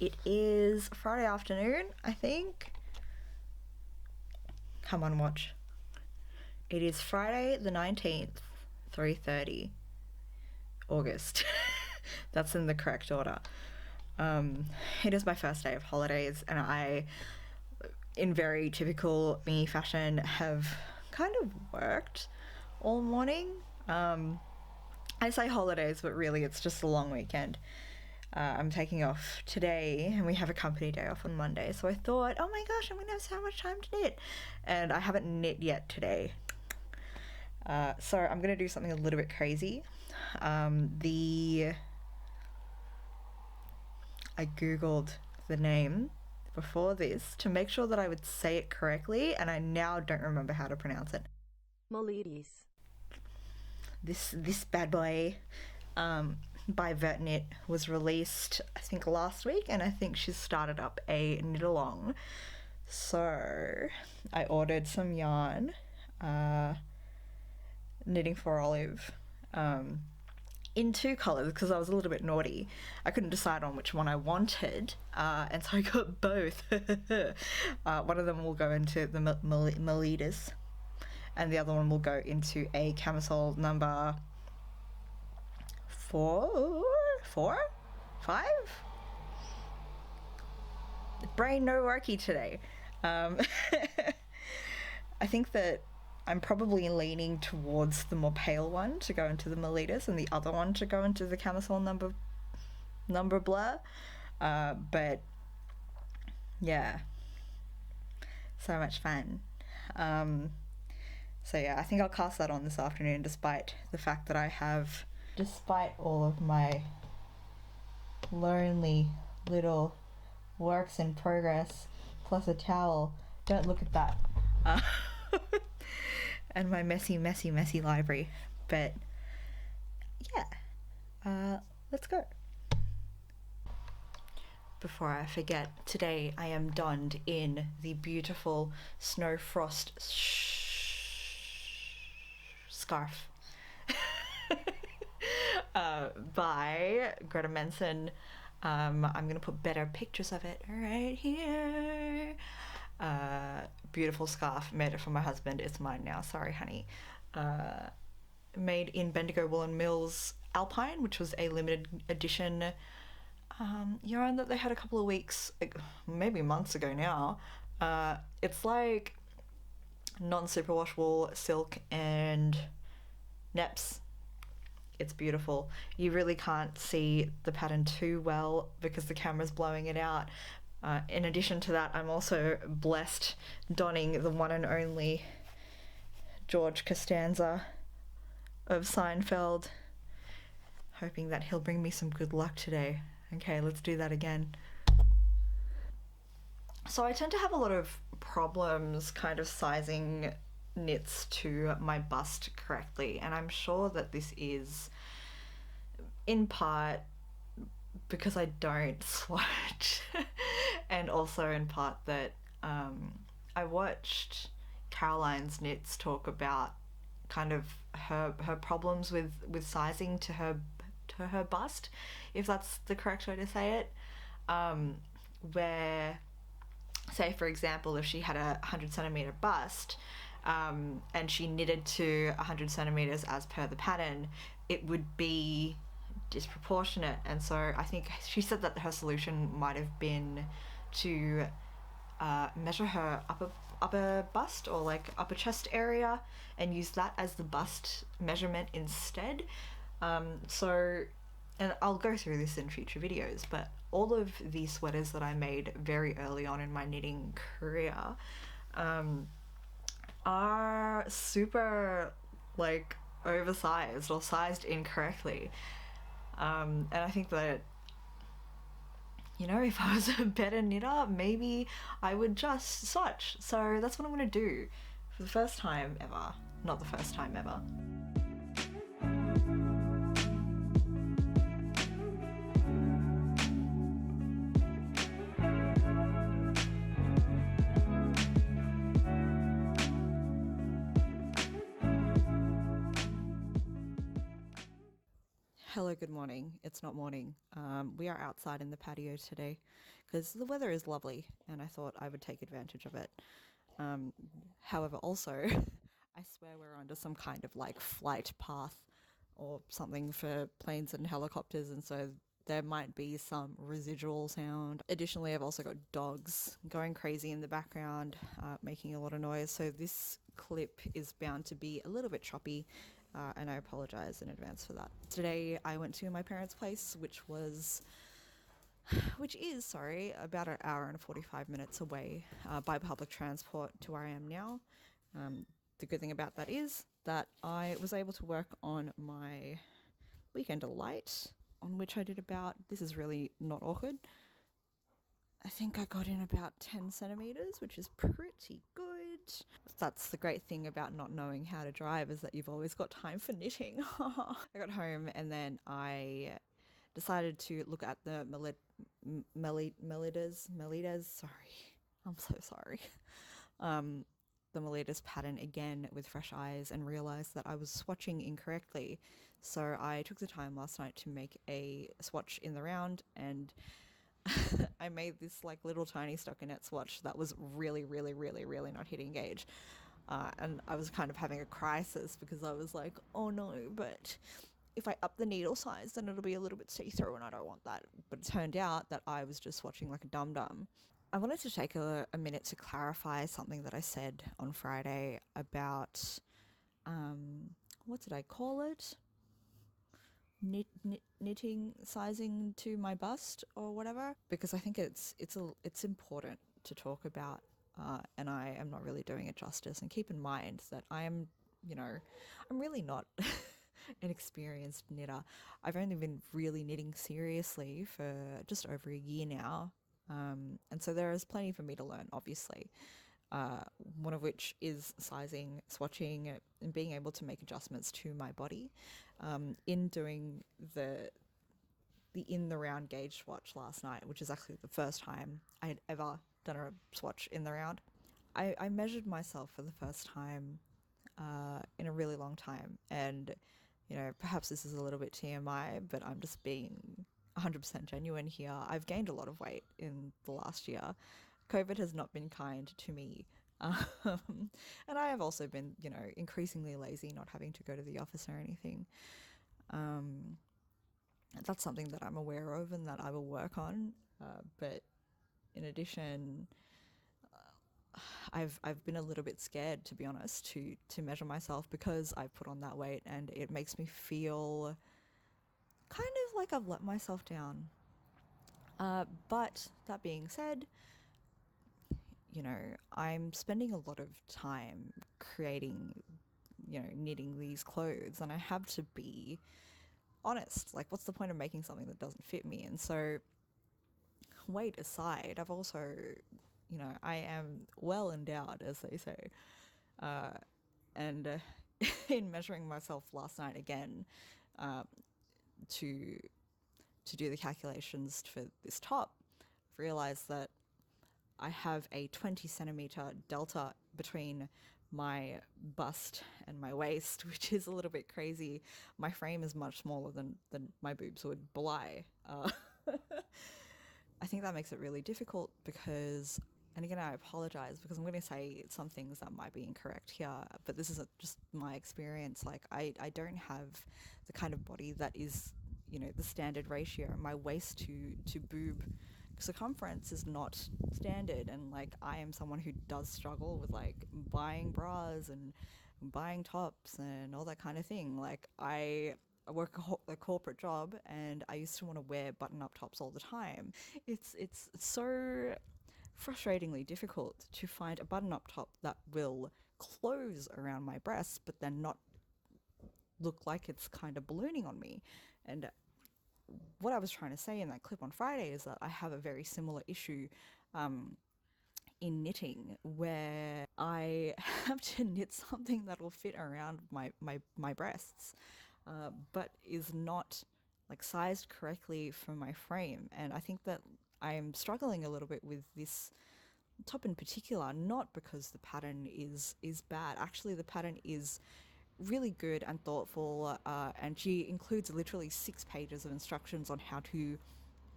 It is Friday afternoon, I think. Come on, watch. It is Friday the 19th, 3:30 August. That's in the correct order. It is my first day of holidays, and I, in very typical me fashion, have kind of worked all morning. I say holidays, but really it's just a long weekend. I'm taking off today, and we have a company day off on Monday, so I thought, oh my gosh, I'm gonna have so much time to knit, and I haven't knit yet today. So I'm gonna do something a little bit crazy. I googled the name before this to make sure that I would say it correctly, and I now don't remember how to pronounce it. Melides. This bad boy by Vertknit was released, I think, last week, and I think she's started up a knit along. So I ordered some yarn, knitting for Olive, in two colours because I was a little bit naughty. I couldn't decide on which one I wanted, and so I got both. One of them will go into the Melides, and the other one will go into a camisole number 4, 5? Brain no worky today. I think that I'm probably leaning towards the more pale one to go into the Melides and the other one to go into the camisole number blur. But yeah, so much fun. So yeah, I think I'll cast that on this afternoon, despite the fact that I have, despite all of my lonely little works in progress, plus a towel. Don't look at that. And my messy library. But yeah, let's go. Before I forget, today I am donned in the beautiful snow frost scarf by Greta Manson. I'm gonna put better pictures of it right here. Beautiful scarf, made it for my husband. It's mine now, sorry honey. Made in Bendigo Woolen Mills Alpine, which was a limited edition yarn that they had a couple of weeks, maybe months ago now. It's like non-superwash wool, silk and neps. It's beautiful. You really can't see the pattern too well because the camera's blowing it out. In addition to that, I'm also blessed donning the one and only George Costanza of Seinfeld, hoping that he'll bring me some good luck today. Okay, let's do that again. So I tend to have a lot of problems kind of sizing knits to my bust correctly, and I'm sure that this is in part because I don't swatch and also in part that I watched Caroline's Knits talk about kind of her problems with sizing to her bust, if that's the correct way to say it, where, say for example, if she had a 100 centimeter bust and she knitted to 100 centimeters as per the pattern, it would be disproportionate. And so I think she said that her solution might have been to measure her upper bust or like upper chest area and use that as the bust measurement instead. So, and I'll go through this in future videos, but all of these sweaters that I made very early on in my knitting career are super like oversized or sized incorrectly. And I think that, you know, if I was a better knitter, maybe I would just swatch. So that's what I'm going to do for the first time ever. Not the first time ever. Hello, good morning. It's not morning. We are outside in the patio today because the weather is lovely and I thought I would take advantage of it. Um, However, also, I swear we're under some kind of like flight path or something for planes and helicopters, and so there might be some residual sound. Additionally, I've also got dogs going crazy in the background, making a lot of noise, so this clip is bound to be a little bit choppy, and I apologize in advance for that. Today, I went to my parents' place, which is, sorry, about an hour and 45 minutes away by public transport to where I am now. The good thing about that is that I was able to work on my weekend delight, on which I did about, this is really not awkward, I think I got in about 10 centimeters, which is pretty good. That's the great thing about not knowing how to drive, is that you've always got time for knitting. I got home and then I decided to look at the Melides, sorry. I'm so sorry. The Melides pattern again with fresh eyes and realized that I was swatching incorrectly. So I took the time last night to make a swatch in the round, and I made this like little tiny stockinette swatch that was really, really, really, really not hitting gauge. And I was kind of having a crisis because I was like, oh no, but if I up the needle size, then it'll be a little bit see-through and I don't want that. But it turned out that I was just swatching like a dum-dum. I wanted to take a minute to clarify something that I said on Friday about, what did I call it? Knitting sizing to my bust or whatever, because I think it's important to talk about, and I am not really doing it justice. And keep in mind that I am, I'm really not an experienced knitter. I've only been really knitting seriously for just over a year now, and so there is plenty for me to learn, obviously. One of which is sizing, swatching, and being able to make adjustments to my body. In doing the in the round gauge swatch last night, which is actually the first time I had ever done a swatch in the round, I measured myself for the first time in a really long time. And, perhaps this is a little bit TMI, but I'm just being 100% genuine here. I've gained a lot of weight in the last year. COVID has not been kind to me. And I have also been, increasingly lazy, not having to go to the office or anything. That's something that I'm aware of and that I will work on. But in addition, I've been a little bit scared, to be honest, to measure myself because I've put on that weight, and it makes me feel kind of like I've let myself down. But that being said, I'm spending a lot of time creating, knitting these clothes, and I have to be honest. Like, what's the point of making something that doesn't fit me? And so, weight aside, I've also, I am well endowed, as they say. And in measuring myself last night again, to do the calculations for this top, I've realized that I have a 20 centimeter delta between my bust and my waist, which is a little bit crazy. My frame is much smaller than my boobs would belie. I think that makes it really difficult because, and again, I apologize because I'm going to say some things that might be incorrect here, but this is just my experience. Like, I don't have the kind of body that is, the standard ratio. My waist to boob circumference is not standard, and like, I am someone who does struggle with like buying bras and buying tops and all that kind of thing. Like, I work a corporate job, and I used to want to wear button-up tops all the time. It's so frustratingly difficult to find a button-up top that will close around my breasts, but then not look like it's kind of ballooning on me. And what I was trying to say in that clip on Friday is that I have a very similar issue in knitting, where I have to knit something that will fit around my breasts, but is not like sized correctly for my frame. And I think that I am struggling a little bit with this top in particular, not because the pattern is bad. Actually, the pattern is really good and thoughtful, and she includes literally 6 pages of instructions on how to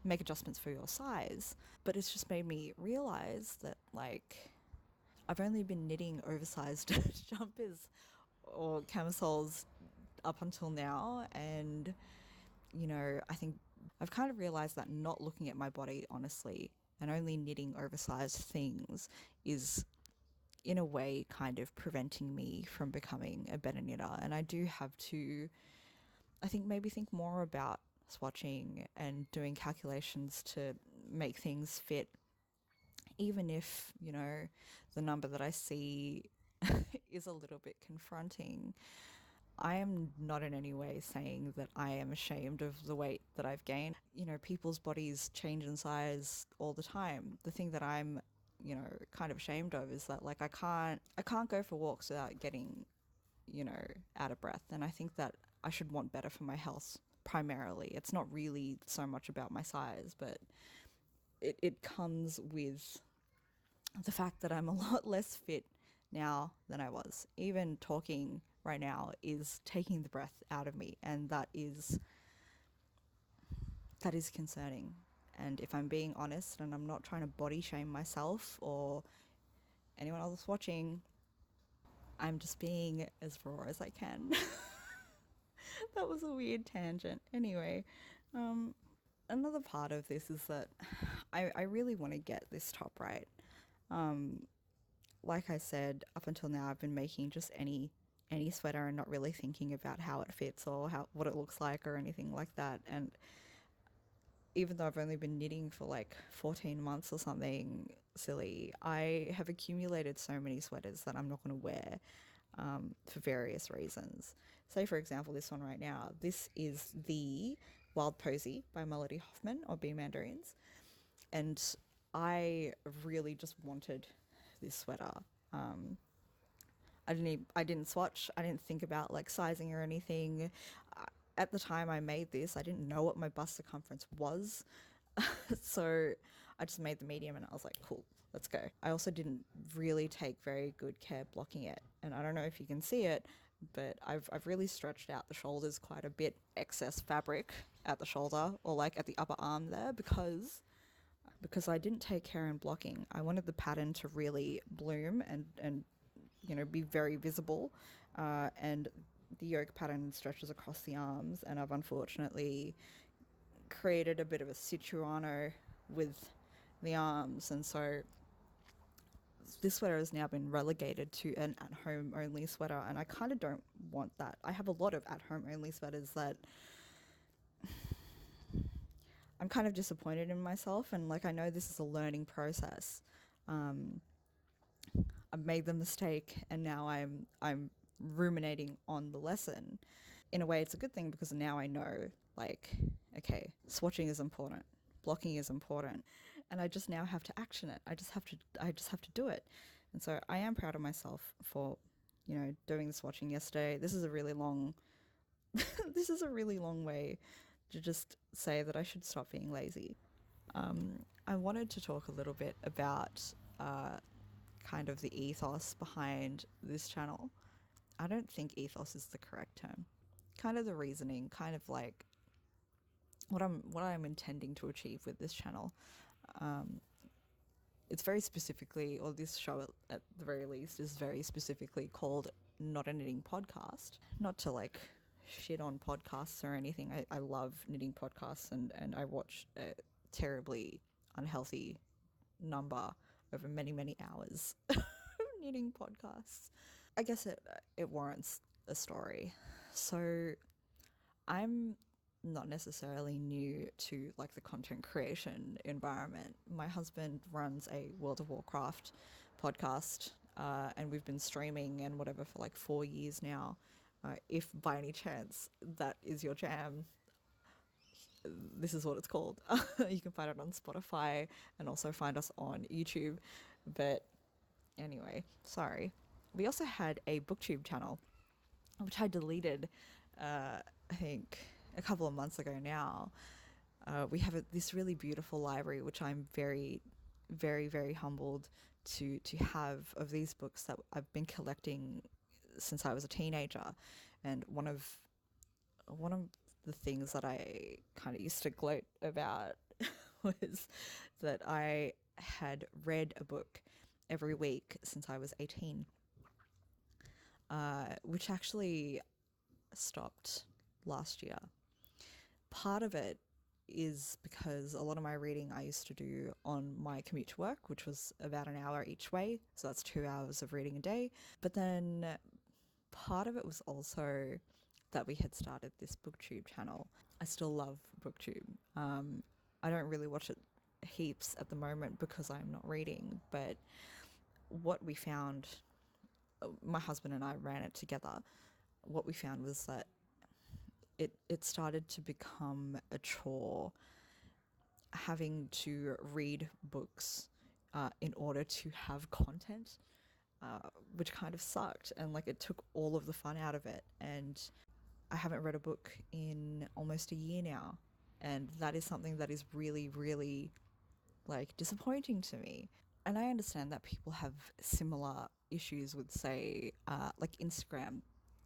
make adjustments for your size. But it's just made me realize that, like, I've only been knitting oversized jumpers or camisoles up until now, and I think I've kind of realized that not looking at my body honestly and only knitting oversized things is in a way kind of preventing me from becoming a better knitter. And I do have to, I think, maybe think more about swatching and doing calculations to make things fit, even if the number that I see is a little bit confronting. I am not in any way saying that I am ashamed of the weight that I've gained. People's bodies change in size all the time. The thing that I'm, kind of ashamed of is that, like, I can't go for walks without getting, out of breath. And I think that I should want better for my health primarily. It's not really so much about my size, but it comes with the fact that I'm a lot less fit now than I was. Even talking right now is taking the breath out of me, and that is concerning. And if I'm being honest, and I'm not trying to body shame myself or anyone else watching, I'm just being as raw as I can. That was a weird tangent. Anyway, another part of this is that I really want to get this top right. Like I said, up until now, I've been making just any sweater and not really thinking about how it fits or what it looks like or anything like that. And even though I've only been knitting for like 14 months or something silly, I have accumulated so many sweaters that I'm not going to wear for various reasons. Say, for example, this one right now. This is the Wild Posy by Melody Hoffman or Bee Mandarins. And I really just wanted this sweater. I didn't swatch. I didn't think about like sizing or anything. At the time I made this, I didn't know what my bust circumference was. So I just made the medium and I was like, cool, let's go. I also didn't really take very good care blocking it. And I don't know if you can see it, but I've really stretched out the shoulders quite a bit, excess fabric at the shoulder or like at the upper arm there because I didn't take care in blocking. I wanted the pattern to really bloom and be very visible. And the yoke pattern stretches across the arms, and I've unfortunately created a bit of a situano with the arms, and so this sweater has now been relegated to an at-home only sweater, and I kind of don't want that. I have a lot of at-home only sweaters that I'm kind of disappointed in myself, and like I know this is a learning process. I've made the mistake, and now I'm ruminating on the lesson. In a way, it's a good thing because now I know, like, okay, swatching is important, blocking is important, and I just now have to action it. I just have to do it. And so I am proud of myself for, doing the swatching yesterday. This is a really long way to just say that I should stop being lazy. I wanted to talk a little bit about kind of the ethos behind this channel. I don't think ethos is the correct term. Kind of the reasoning, kind of like what I'm intending to achieve with this channel. It's very specifically, or this show at the very least is very specifically called Not a Knitting Podcast. Not to like shit on podcasts or anything. I love knitting podcasts and I watch a terribly unhealthy number over many, many hours of knitting podcasts. I guess it warrants a story. So I'm not necessarily new to like the content creation environment. My husband runs a World of Warcraft podcast, and we've been streaming and whatever for like 4 years now. If by any chance that is your jam, this is what it's called. You can find it on Spotify and also find us on YouTube. But anyway, sorry. We also had a booktube channel, which I deleted, I think, a couple of months ago now. We have this really beautiful library, which I'm very, very, very humbled to have of these books that I've been collecting since I was a teenager. And one of the things that I kind of used to gloat about was that I had read a book every week since I was 18, which actually stopped last year. Part of it is because a lot of my reading I used to do on my commute to work, which was about an hour each way. So that's 2 hours of reading a day. But then part of it was also that we had started this BookTube channel. I still love BookTube. I don't really watch it heaps at the moment because I'm not reading, but what we found, my husband and I ran it together, what we found was that it started to become a chore having to read books in order to have content, which kind of sucked, and like it took all of the fun out of it. And I haven't read a book in almost a year now, and that is something that is really, really like disappointing to me. And I understand that people have similar issues with, say, like Instagram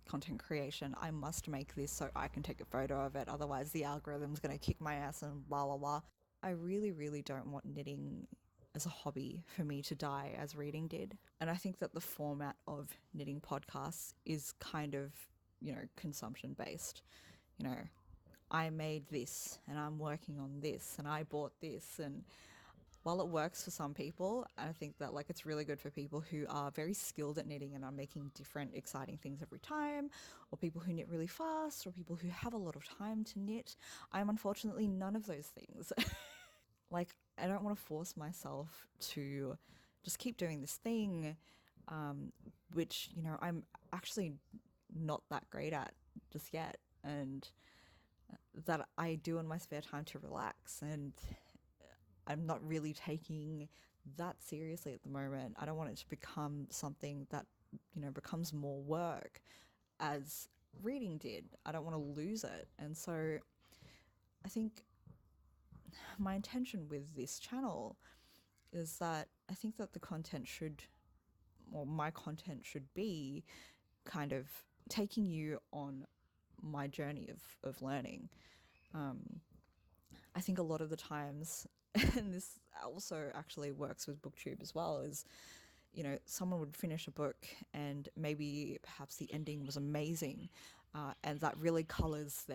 content creation. I must make this so I can take a photo of it, otherwise the algorithm's going to kick my ass and blah blah blah. I really, really don't want knitting as a hobby for me to die as reading did. And I think that the format of knitting podcasts is kind of, consumption based. I made this and I'm working on this and I bought this, and while it works for some people, I think that like it's really good for people who are very skilled at knitting and are making different exciting things every time, or people who knit really fast, or people who have a lot of time to knit. I'm unfortunately none of those things. Like, I don't want to force myself to just keep doing this thing, which, I'm actually not that great at just yet, and that I do in my spare time to relax. And I'm not really taking that seriously at the moment. I don't want it to become something that, becomes more work as reading did. I don't want to lose it. And so I think my intention with this channel is that I think that the content should, or my content should be kind of taking you on my journey of learning. I think a lot of the times, and this also actually works with BookTube as well, is, someone would finish a book and maybe perhaps the ending was amazing, and that really colours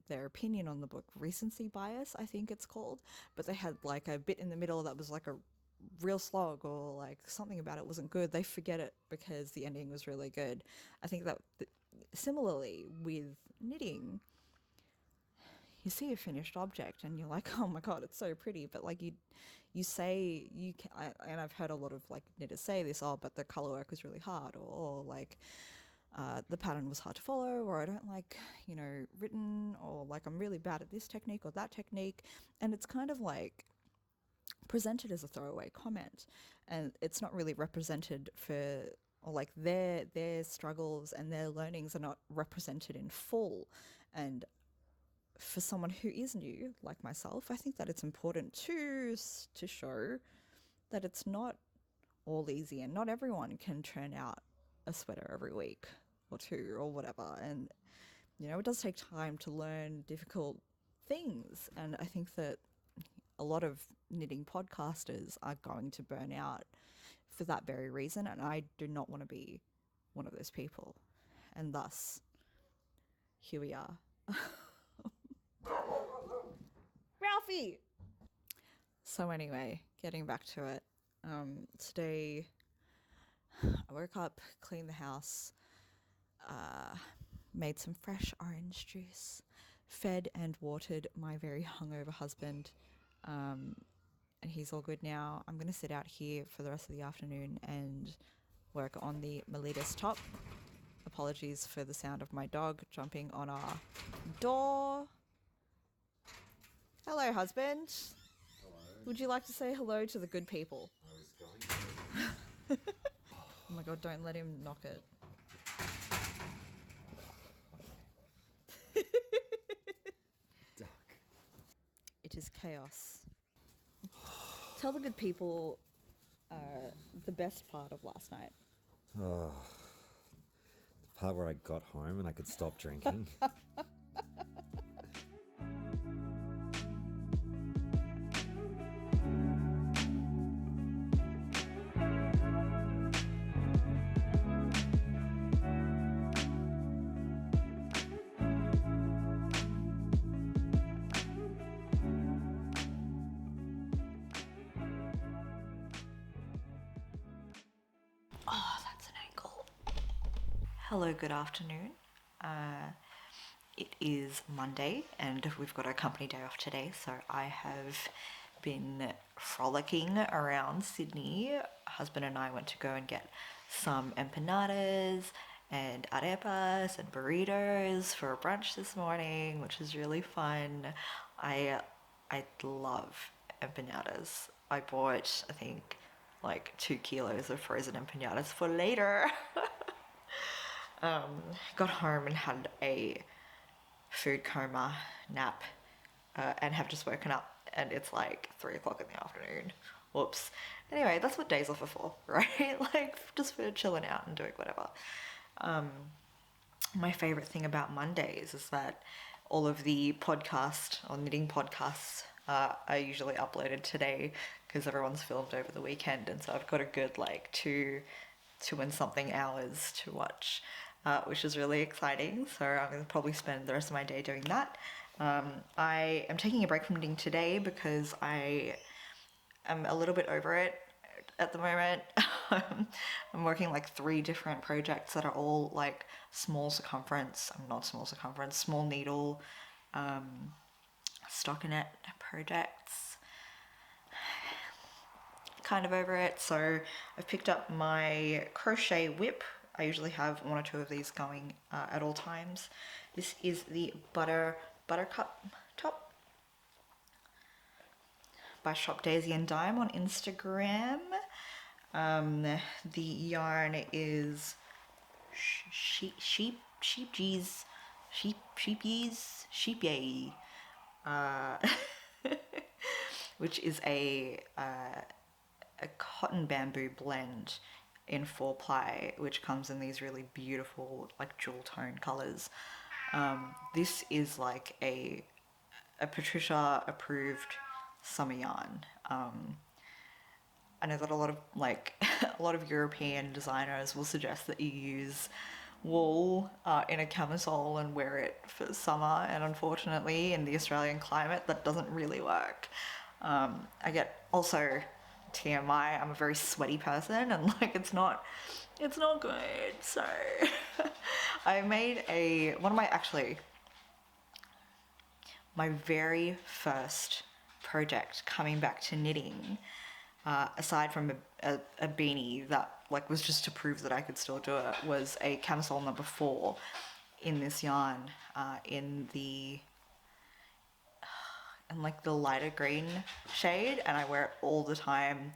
their opinion on the book. Recency bias, I think it's called. But they had like a bit in the middle that was like a real slog, or like something about it wasn't good. They forget it because the ending was really good. I think that similarly with knitting, you see a finished object and you're like, oh my god, it's so pretty, but like you say you can, and I've heard a lot of like knitters say this, oh, but the color work was really hard, or like the pattern was hard to follow, or I don't like, written, or like I'm really bad at this technique or that technique. And it's kind of like presented as a throwaway comment, and it's not really represented for, or like their struggles and their learnings are not represented in full. And for someone who is new, like myself, I think that it's important to show that it's not all easy, and not everyone can churn out a sweater every week or two or whatever. And, it does take time to learn difficult things. And I think that a lot of knitting podcasters are going to burn out for that very reason. And I do not want to be one of those people. And thus, here we are. Ralphie! So anyway, getting back to it. Today, I woke up, cleaned the house, made some fresh orange juice, fed and watered my very hungover husband, and he's all good now. I'm going to sit out here for the rest of the afternoon and work on the Melides top. Apologies for the sound of my dog jumping on our door. Hello, husband. Hello. Would you like to say hello to the good people? I was going to. Oh my god, don't let him knock it. Duck. It is chaos. Tell the good people the best part of last night. The part where I got home and I could stop drinking. Oh, that's an ankle. Hello, good afternoon. It is Monday and we've got our company day off today, so I have been frolicking around Sydney. Husband and I went to go and get some empanadas and arepas and burritos for brunch this morning, which is really fun. I love empanadas. I bought, I think, like 2 kilos of frozen empanadas for later. Got home and had a food coma nap and have just woken up and it's like 3 o'clock in the afternoon. Whoops. Anyway, that's what days off are for, right? Like just for chilling out and doing whatever. My favorite thing about Mondays is that all of the podcast or knitting podcasts are usually uploaded today because everyone's filmed over the weekend, and so I've got a good like two and something hours to watch, which is really exciting. So I'm going to probably spend the rest of my day doing that. I am taking a break from knitting today because I am a little bit over it at the moment. I'm working like 3 different projects that are all like small needle stockinette projects. Kind of over it. So I've picked up my crochet whip. I usually have 1 or 2 of these going at all times. This is the Buttercup top by Shop Daisy and Dime on Instagram. The yarn is Scheepjes, which is a cotton bamboo blend in 4-ply, which comes in these really beautiful like jewel tone colors. This is like a Patricia approved summer yarn. I know that a lot of a lot of European designers will suggest that you use wool in a camisole and wear it for summer, and unfortunately in the Australian climate that doesn't really work. I get also TMI, I'm a very sweaty person and like it's not good. So I made my very first project coming back to knitting, aside from a beanie that like was just to prove that I could still do it, was a Camisole number 4 in this yarn, in like the lighter green shade, and I wear it all the time.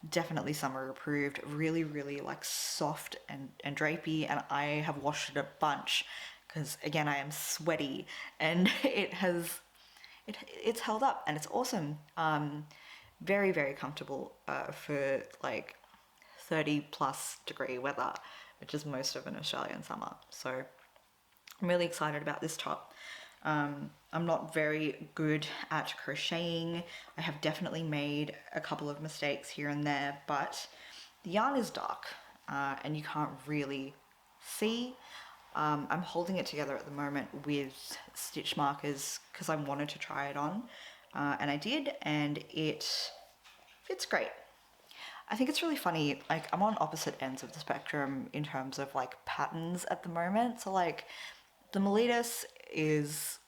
Definitely summer approved, really like soft and drapey, and I have washed it a bunch because again I am sweaty, and it's held up and it's awesome. Very comfortable for like 30 plus degree weather, which is most of an Australian summer. So I'm really excited about this top. I'm not very good at crocheting. I have definitely made a couple of mistakes here and there, but the yarn is dark and you can't really see. I'm holding it together at the moment with stitch markers because I wanted to try it on, and I did, and it fits great. I think it's really funny, like I'm on opposite ends of the spectrum in terms of like patterns at the moment. So like the Melides is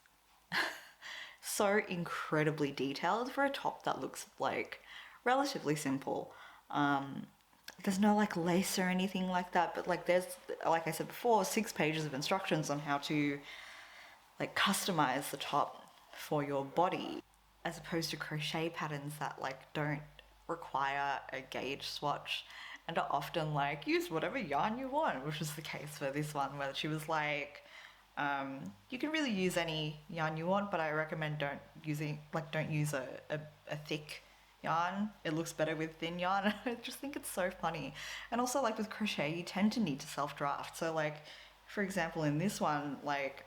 so incredibly detailed for a top that looks like relatively simple. There's no like lace or anything like that, but like there's, like I said before, 6 pages of instructions on how to like customize the top for your body, as opposed to crochet patterns that like don't require a gauge swatch and are often like use whatever yarn you want, which is the case for this one, where she was like, you can really use any yarn you want, but I recommend don't use a thick yarn. It looks better with thin yarn. I just think it's so funny. And also like with crochet, you tend to need to self-draft. So like for example, in this one, like,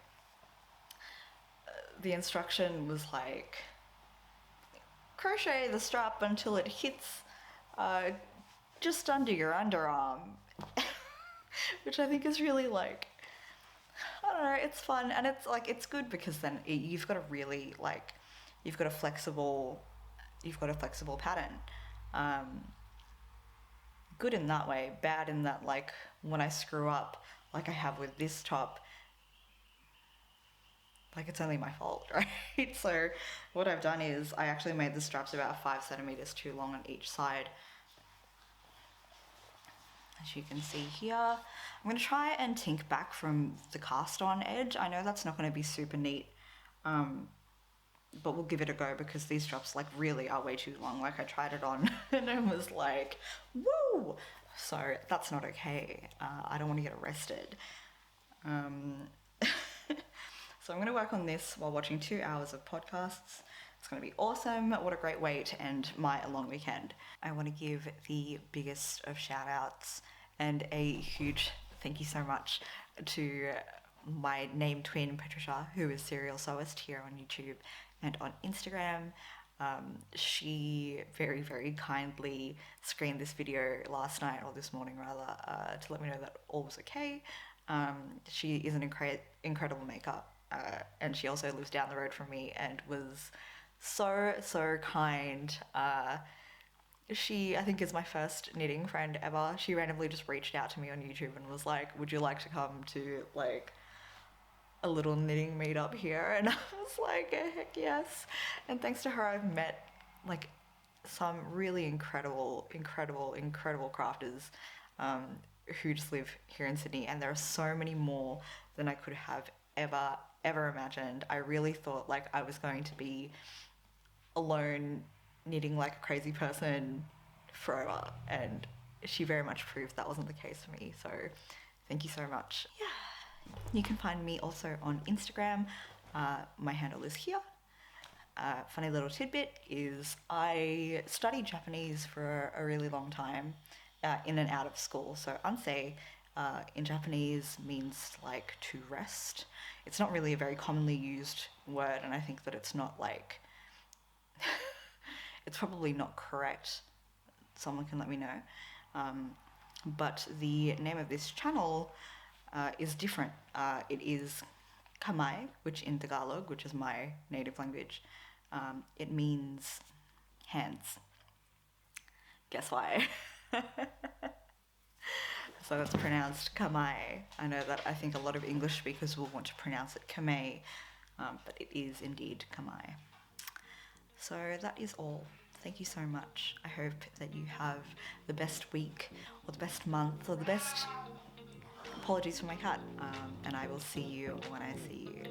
the instruction was like, crochet the strap until it hits just under your underarm, which I think is really like, I don't know, it's fun, and it's like, it's good because then you've got a really like, you've got a flexible pattern. Good in that way, bad in that, like, when I screw up, like I have with this top, like, it's only my fault, right? So what I've done is I actually made the straps about 5 centimeters too long on each side. As you can see here, I'm going to try and tink back from the cast on edge. I know that's not going to be super neat, but we'll give it a go because these straps like really are way too long. Like, I tried it on and it was like, woo! So that's not okay. I don't want to get arrested. So I'm going to work on this while watching 2 hours of podcasts. It's going to be awesome. What a great way to end my long weekend. I want to give the biggest of shout outs and a huge thank you so much to my name twin, Patricia, who is Serial Sewist here on YouTube and on Instagram. She very, very kindly screened this video last night, or this morning rather, to let me know that all was okay. She is an incredible maker, and she also lives down the road from me and was so kind. She, I think, is my first knitting friend ever. She randomly just reached out to me on YouTube and was like, would you like to come to like a little knitting meetup here? And I was like, heck yes. And thanks to her, I've met like some really incredible crafters who just live here in Sydney, and there are so many more than I could have ever imagined. I really thought like I was going to be alone knitting like a crazy person forever, and she very much proved that wasn't the case for me. So thank you so much. Yeah, you can find me also on Instagram. My handle is here. Funny little tidbit is I studied Japanese for a really long time, in and out of school. So ansei in Japanese means like to rest. It's not really a very commonly used word, and I think that it's not like it's probably not correct. Someone can let me know. But the name of this channel is different. It is Kamai, which in Tagalog, which is my native language, it means hands. Guess why? So it's pronounced Kamai. I know that I think a lot of English speakers will want to pronounce it Kamei, but it is indeed Kamai. So that is all. Thank you so much. I hope that you have the best week or the best month or the best... Apologies for my cat. And I will see you when I see you.